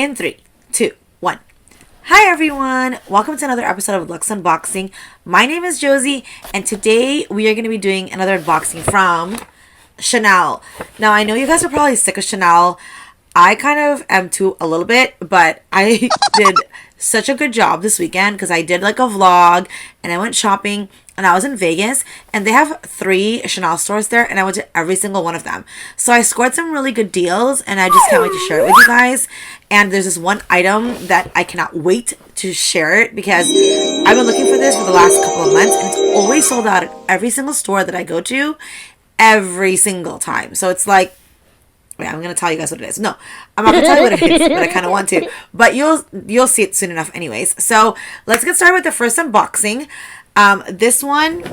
In three, two, one. Hi everyone! Welcome to another episode of Lux Unboxing. My name is Josie, and today we are going to be doing another unboxing from Chanel. Now, I know you guys are probably sick of Chanel. I kind of am too a little bit, but I did such a good job this weekend because I did like a vlog and I went shopping and I was in Vegas and they have 3 Chanel stores there and I went to every single one of them. So I scored some really good deals and I just can't wait to share it with you guys. And there's this one item that I cannot wait to share it because I've been looking for this for the last couple of months and it's always sold out at every single store that I go to every single time. So it's like, wait, I'm going to tell you guys what it is. No, I'm not going to tell you what it is, but I kind of want to. But you'll see it soon enough anyways. So let's get started with the first unboxing. This one,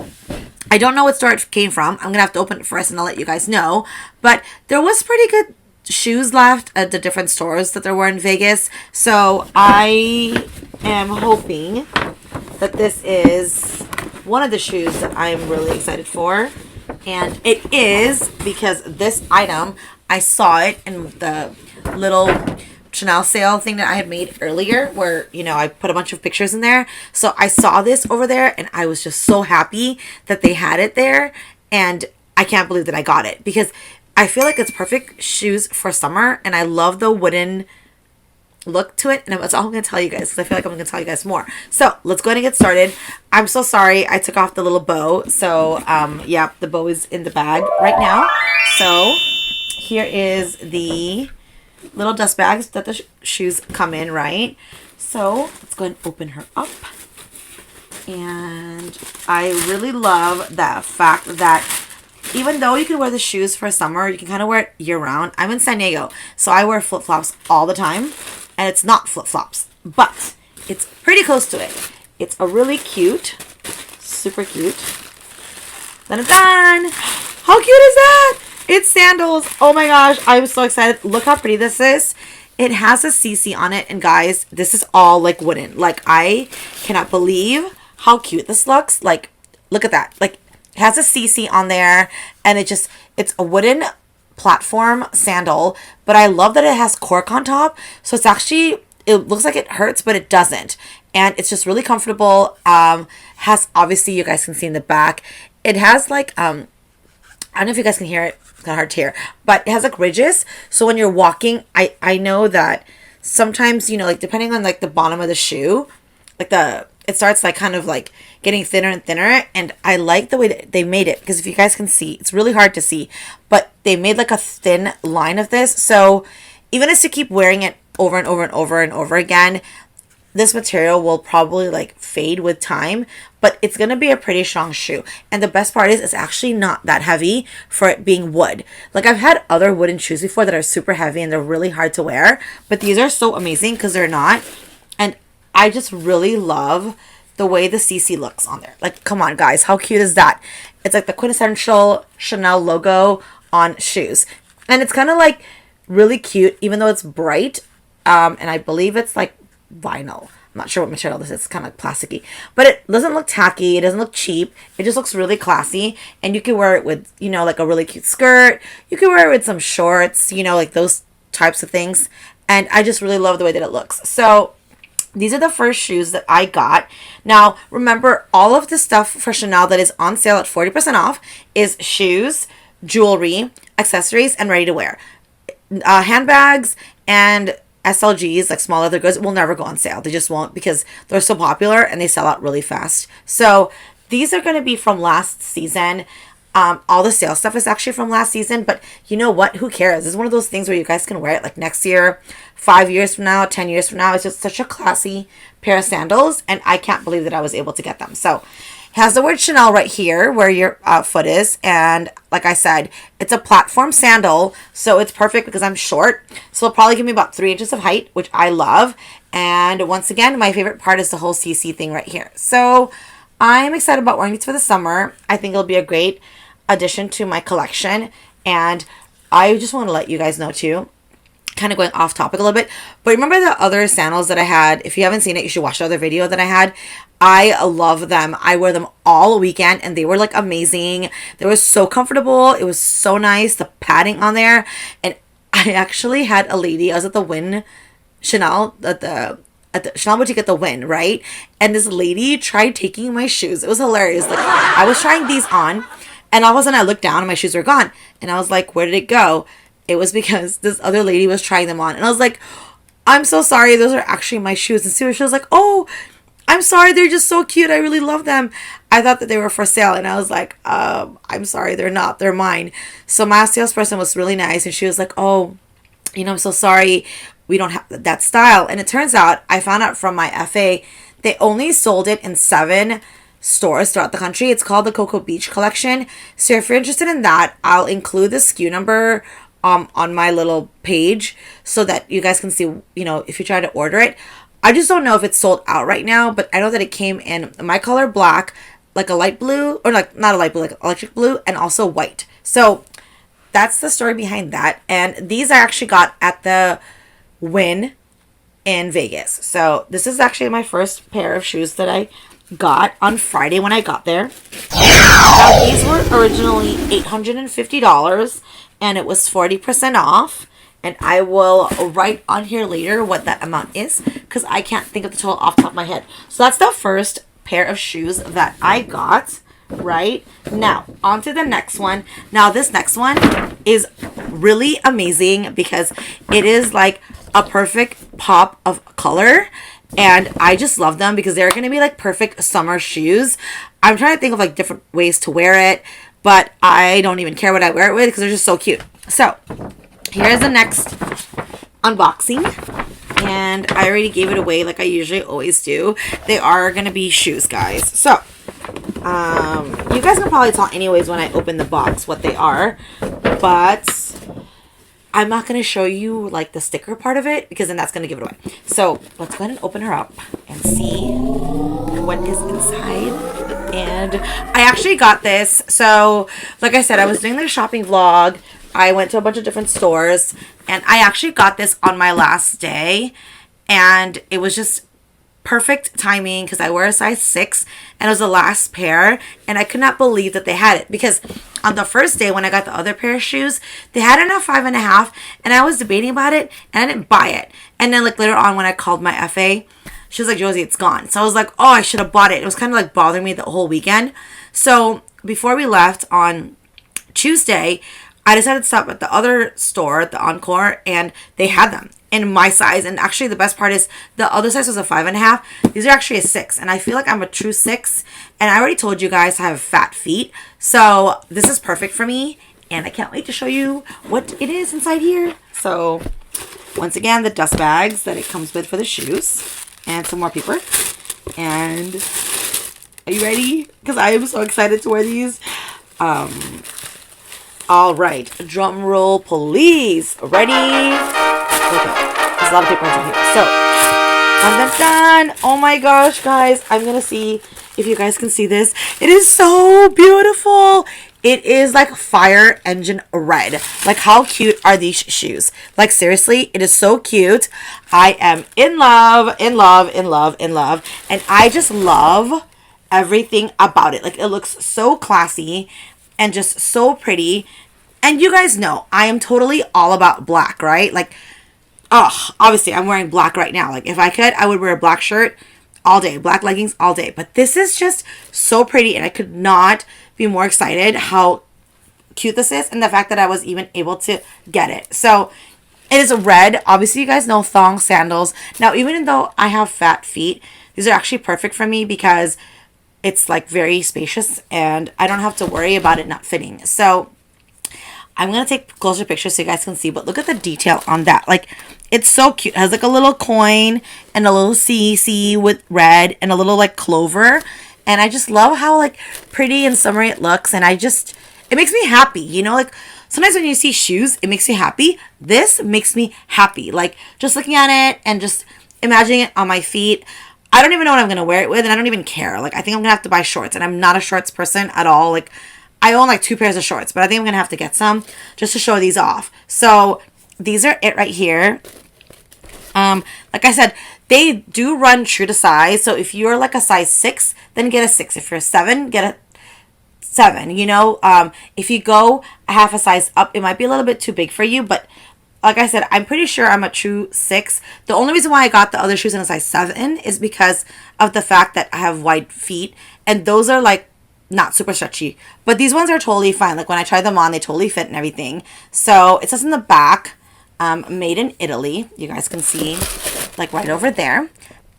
I don't know what store it came from. I'm going to have to open it first and I'll let you guys know. But there was pretty good shoes left at the different stores that there were in Vegas. So I am hoping that this is one of the shoes that I'm really excited for. And it is because this item, I saw it in the little Chanel sale thing that I had made earlier where, you know, I put a bunch of pictures in there. So I saw this over there and I was just so happy that they had it there. And I can't believe that I got it because I feel like it's perfect shoes for summer. And I love the wooden look to it. And that's all I'm going to tell you guys because I feel like I'm going to tell you guys more. So let's go ahead and get started. I'm so sorry I took off the little bow. So yeah, the bow is in the bag right now. So here is the little dust bags that the shoes come in, right? So let's go ahead and open her up. And I really love the fact that even though you can wear the shoes for summer, you can kind of wear it year round. I'm in San Diego, so I wear flip-flops all the time. And it's not flip-flops, but it's pretty close to it. It's a really cute, super cute. Then it's done. How cute is that? It's sandals. Oh my gosh, I'm so excited. Look how pretty this is. It has a CC on it, and guys, this is all like wooden. Like, I cannot believe how cute this looks. Like, look at that. Like, it has a CC on there, and it's a wooden platform sandal, but I love that it has cork on top. So it's actually, it looks like it hurts, but it doesn't. And it's just really comfortable. Has, obviously, you guys can see in the back, it has like, I don't know if you guys can hear it. It's kind of hard to hear, but it has like ridges. So when you're walking, I know that sometimes, you know, like depending on like the bottom of the shoe, like it starts like kind of like getting thinner and thinner. And I like the way that they made it because if you guys can see, it's really hard to see, but they made like a thin line of this. So even as you keep wearing it over and over and over and over again, this material will probably like fade with time, but it's going to be a pretty strong shoe. And the best part is it's actually not that heavy for it being wood. Like, I've had other wooden shoes before that are super heavy and they're really hard to wear, but these are so amazing because they're not. And I just really love the way the CC looks on there. Like, come on guys, how cute is that? It's like the quintessential Chanel logo on shoes. And it's kind of like really cute, even though it's bright. And I believe it's like vinyl. I'm not sure what material this is. It's kind of like plasticky, but it doesn't look tacky. It doesn't look cheap. It just looks really classy. And you can wear it with, you know, like a really cute skirt. You can wear it with some shorts, you know, like those types of things. And I just really love the way that it looks. So these are the first shoes that I got. Now, remember, all of the stuff for Chanel that is on sale at 40% off is shoes, jewelry, accessories, and ready to wear. Handbags and SLGs, like small leather goods, will never go on sale. They just won't because they're so popular and they sell out really fast. So these are going to be from last season. All the sale stuff is actually from last season, but you know what? Who cares? This is one of those things where you guys can wear it like next year, 5 years from now, 10 years from now. It's just such a classy pair of sandals, and I can't believe that I was able to get them. So it has the word Chanel right here where your foot is, and like I said, it's a platform sandal, so it's perfect because I'm short. So it'll probably give me about 3 inches of height, which I love. And once again, my favorite part is the whole CC thing right here. So I'm excited about wearing these for the summer. I think it'll be a great addition to my collection, and I just want to let you guys know too, kind of going off topic a little bit, but remember the other sandals that I had? If you haven't seen it, you should watch the other video that I had. I love them. I wear them all weekend and they were like amazing. They were so comfortable. It was so nice. The padding on there. And I actually had a lady, I was at the Wynn Chanel at the Chanel boutique at the Wynn, right? And this lady tried taking my shoes. It was hilarious. Like, I was trying these on, and all of a sudden I looked down and my shoes were gone. And I was like, where did it go? It was because this other lady was trying them on. And I was like, I'm so sorry. Those are actually my shoes. And she was like, oh, I'm sorry. They're just so cute. I really love them. I thought that they were for sale. And I was like, I'm sorry. They're not. They're mine. So my salesperson was really nice. And she was like, oh, I'm so sorry. We don't have that style. And it turns out, I found out from my FA, they only sold it in 7 stores throughout the country. It's called the Cocoa Beach collection. So if you're interested in that, I'll include the SKU number on my little page so that you guys can see, if you try to order it. I just don't know if it's sold out right now, but I know that it came in my color black, like a light blue, or like not a light blue, like electric blue, and also white. So that's the story behind that. And these I actually got at the Wynn in Vegas. So this is actually my first pair of shoes that I got on Friday when I got there. Now, these were originally $850 and it was 40% off. And I will write on here later what that amount is because I can't think of the total off the top of my head. So that's the first pair of shoes that I got. Right now, on to the next one. Now, this next one is really amazing because it is like a perfect pop of color. And I just love them because they're going to be like perfect summer shoes. I'm trying to think of like different ways to wear it, but I don't even care what I wear it with because they're just so cute. So here's the next unboxing. And I already gave it away like I usually always do. They are going to be shoes, guys. So you guys can probably tell anyways when I open the box what they are, but I'm not going to show you like the sticker part of it because then that's going to give it away. So let's go ahead and open her up and see what is inside. And I actually got this. So like I said, I was doing the shopping vlog. I went to a bunch of different stores and I actually got this on my last day and it was just perfect timing because I wear a size 6 and it was the last pair and I could not believe that they had it because on the first day when I got the other pair of shoes they had it in a 5.5 and I was debating about it and I didn't buy it. And then like later on when I called my FA, she was like, Josie, it's gone. So I was like, oh, I should have bought it. It was kind of like bothering me the whole weekend. So before we left on Tuesday, I decided to stop at the other store, the Encore, and they had them in my size. And actually the best part is the other size was a 5.5. These are actually a 6. And I feel like I'm a true 6. And I already told you guys I have fat feet. So this is perfect for me. And I can't wait to show you what it is inside here. So once again, the dust bags that it comes with for the shoes. And some more paper. And are you ready? Because I am so excited to wear these. All right, drum roll, please. Ready? Okay, there's a lot of paper in here. So, dun. Oh my gosh, guys, I'm gonna see if you guys can see this. It is so beautiful. It is like fire engine red. Like, how cute are these shoes? Like, seriously, it is so cute. I am in love. And I just love everything about it. Like, it looks so classy and just so pretty. And you guys know I am totally all about black, right? Like, obviously I'm wearing black right now. Like, if I could, I would wear a black shirt all day, black leggings all day. But this is just so pretty and I could not be more excited how cute this is and the fact that I was even able to get it. So it is red. Obviously you guys know thong sandals. Now, even though I have fat feet, these are actually perfect for me because it's like very spacious and I don't have to worry about it not fitting. So I'm going to take closer pictures so you guys can see, but look at the detail on that. Like, it's so cute. It has like a little coin and a little CC with red and a little like clover. And I just love how like pretty and summery it looks. And it makes me happy. Like sometimes when you see shoes, it makes you happy. This makes me happy. Like just looking at it and just imagining it on my feet. I don't even know what I'm going to wear it with and I don't even care. Like, I think I'm going to have to buy shorts and I'm not a shorts person at all. Like, I own like 2 pairs of shorts, but I think I'm going to have to get some just to show these off. So, these are it right here. Like I said, they do run true to size. So, if you're like a size 6, then get a 6. If you're a 7, get a 7. If you go a half a size up, it might be a little bit too big for you, but like I said, I'm pretty sure I'm a true 6. The only reason why I got the other shoes in a size 7 is because of the fact that I have wide feet, and those are like not super stretchy. But these ones are totally fine. Like when I tried them on, they totally fit and everything. So it says in the back, made in Italy. You guys can see like right over there.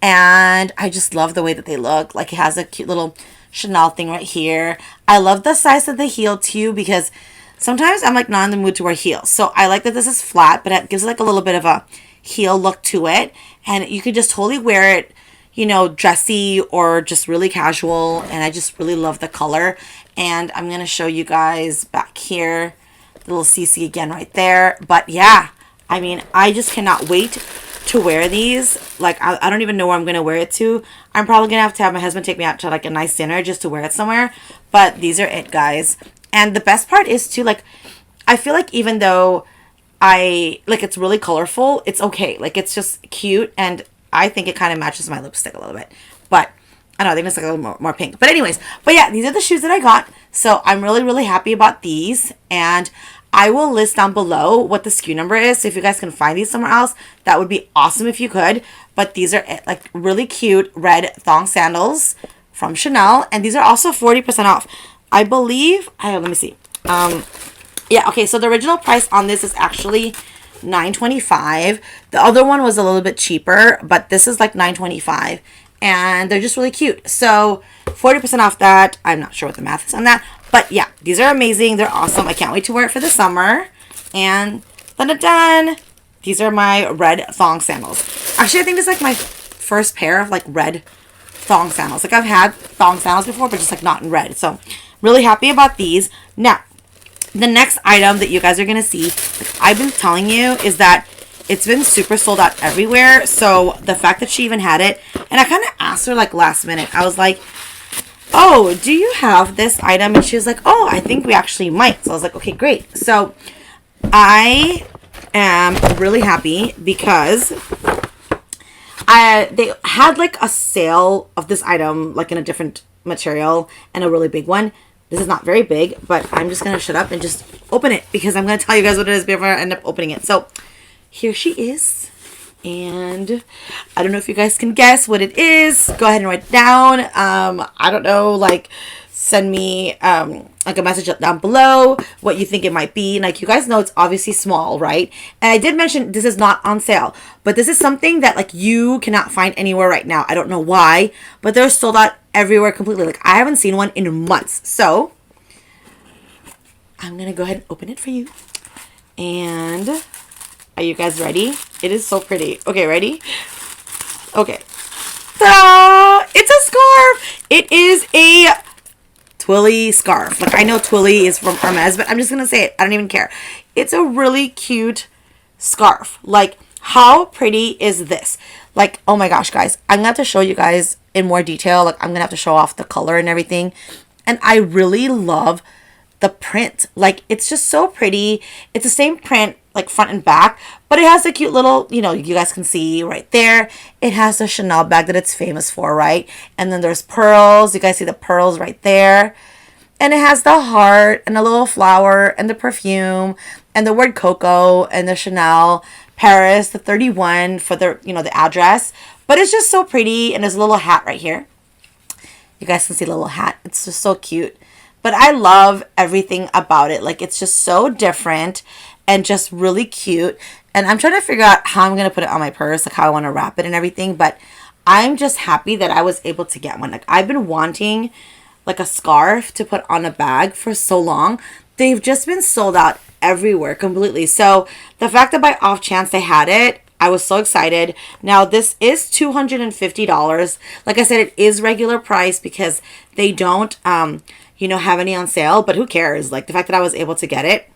And I just love the way that they look. Like it has a cute little Chanel thing right here. I love the size of the heel too, because sometimes I'm like not in the mood to wear heels. So I like that this is flat, but it gives like a little bit of a heel look to it. And you could just totally wear it, you know, dressy or just really casual. And I just really love the color. And I'm going to show you guys back here, the little CC again right there. But yeah, I mean, I just cannot wait to wear these. Like, I don't even know where I'm going to wear it to. I'm probably going to have my husband take me out to like a nice dinner just to wear it somewhere. But these are it, guys. And the best part is too, like, I feel like even though it's really colorful, it's okay. Like, it's just cute. And I think it kind of matches my lipstick a little bit. But I don't know, I think it's like a little more pink. But anyways, but yeah, these are the shoes that I got. So I'm really, really happy about these. And I will list down below what the SKU number is. So if you guys can find these somewhere else, that would be awesome if you could. But these are like really cute red thong sandals from Chanel. And these are also 40% off. I believe, let me see. Yeah, okay, so the original price on this is actually $9.25. The other one was a little bit cheaper, but this is like $9.25. And they're just really cute. So 40% off that. I'm not sure what the math is on that. But yeah, these are amazing. They're awesome. I can't wait to wear it for the summer. And dun-dun-dun, these are my red thong sandals. Actually, I think this is like my first pair of like red thong sandals. Like I've had thong sandals before, but just like not in red. So really happy about these. Now, the next item that you guys are going to see, like I've been telling you, is that it's been super sold out everywhere. So the fact that she even had it, and I kind of asked her like last minute, I was like, oh, do you have this item? And she was like, oh, I think we actually might. So I was like, okay, great. So I am really happy because they had like a sale of this item, like in a different material and a really big one. This is not very big, but I'm just going to shut up and just open it because I'm going to tell you guys what it is before I end up opening it. So here she is. And I don't know if you guys can guess what it is. Go ahead and write it down. I don't know, like send me like a message down below what you think it might be. Like you guys know it's obviously small, right? And I did mention this is not on sale, but this is something that like you cannot find anywhere right now. I don't know why, but they're sold out everywhere completely. Like I haven't seen one in months. So I'm gonna go ahead and open it for you. And are you guys ready? It is so pretty. Okay, ready? Okay. Ta-da! It's a scarf. It is a twilly scarf. Like I know twilly is from Hermes, but I'm just gonna say it. I don't even care. It's a really cute scarf. Like how pretty is this? Like, oh my gosh, guys. I'm gonna have to show you guys in more detail. Like I'm gonna have to show off the color and everything. And I really love the print. Like it's just so pretty. It's the same print like front and back, but it has a cute little, you know, you guys can see right there. It has the Chanel bag that it's famous for, right? And then there's pearls. You guys see the pearls right there. And it has the heart and a little flower and the perfume and the word Coco and the Chanel Paris, the 31 for the, you know, the address. But it's just so pretty. And there's a little hat right here. You guys can see the little hat. It's just so cute. But I love everything about it. Like it's just so different and just really cute. And I'm trying to figure out how I'm going to put it on my purse, like how I want to wrap it and everything. But I'm just happy that I was able to get one. Like I've been wanting like a scarf to put on a bag for so long. They've just been sold out everywhere completely. So the fact that by off chance they had it, I was so excited. Now this is $250. Like I said, it is regular price because they don't, you know, have any on sale. But who cares? Like the fact that I was able to get it,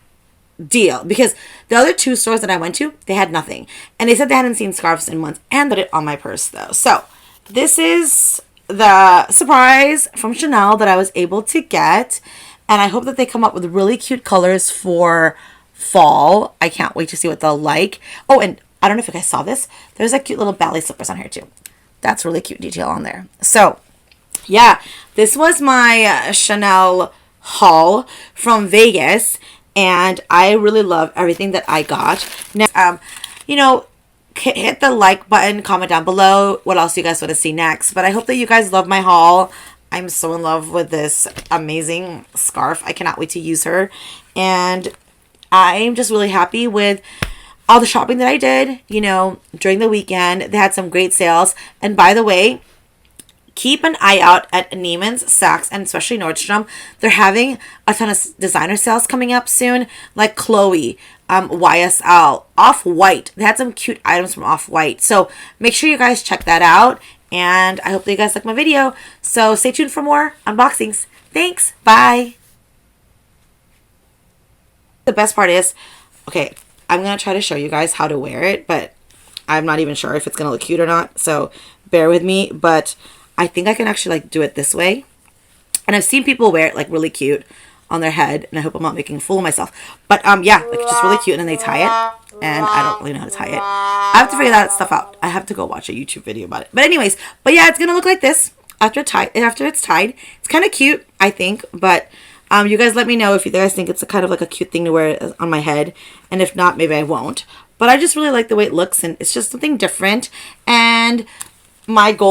deal. Because the other two stores that I went to, they had nothing. And they said they hadn't seen scarves in months and put it on my purse though. So this is the surprise from Chanel that I was able to get. And I hope that they come up with really cute colors for fall. I can't wait to see what they'll like. Oh, and I don't know if you guys saw this. There's a cute little ballet slippers on here too. That's really cute detail on there. So yeah, this was my Chanel haul from Vegas. and I really love everything that I got. Now, you know, hit the like button, comment down below what else you guys want to see next. But I hope that you guys love my haul. I'm so in love with this amazing scarf. I cannot wait to use her. And I'm just really happy with all the shopping that I did, you know, during the weekend. They had some great sales. And by the way, keep an eye out at Neiman's, Saks, and especially Nordstrom. They're having a ton of designer sales coming up soon, like Chloe, YSL, Off-White. They had some cute items from Off-White. So make sure you guys check that out. And I hope that you guys like my video. So stay tuned for more unboxings. Thanks. Bye. The best part is, okay, I'm going to try to show you guys how to wear it, but I'm not even sure if it's going to look cute or not. So bear with me. But I think I can actually like do it this way. And I've seen people wear it like really cute on their head, and I hope I'm not making a fool of myself. But yeah, like it's just really cute, and then they tie it, and I don't really know how to tie it. I have to figure that stuff out. I have to go watch a YouTube video about it. But anyways, but yeah, it's gonna look like this after it's tied. It's kind of cute, I think. But you guys let me know if you guys think it's a kind of like a cute thing to wear on my head, and if not, maybe I won't. But I just really like the way it looks, and it's just something different. And my goal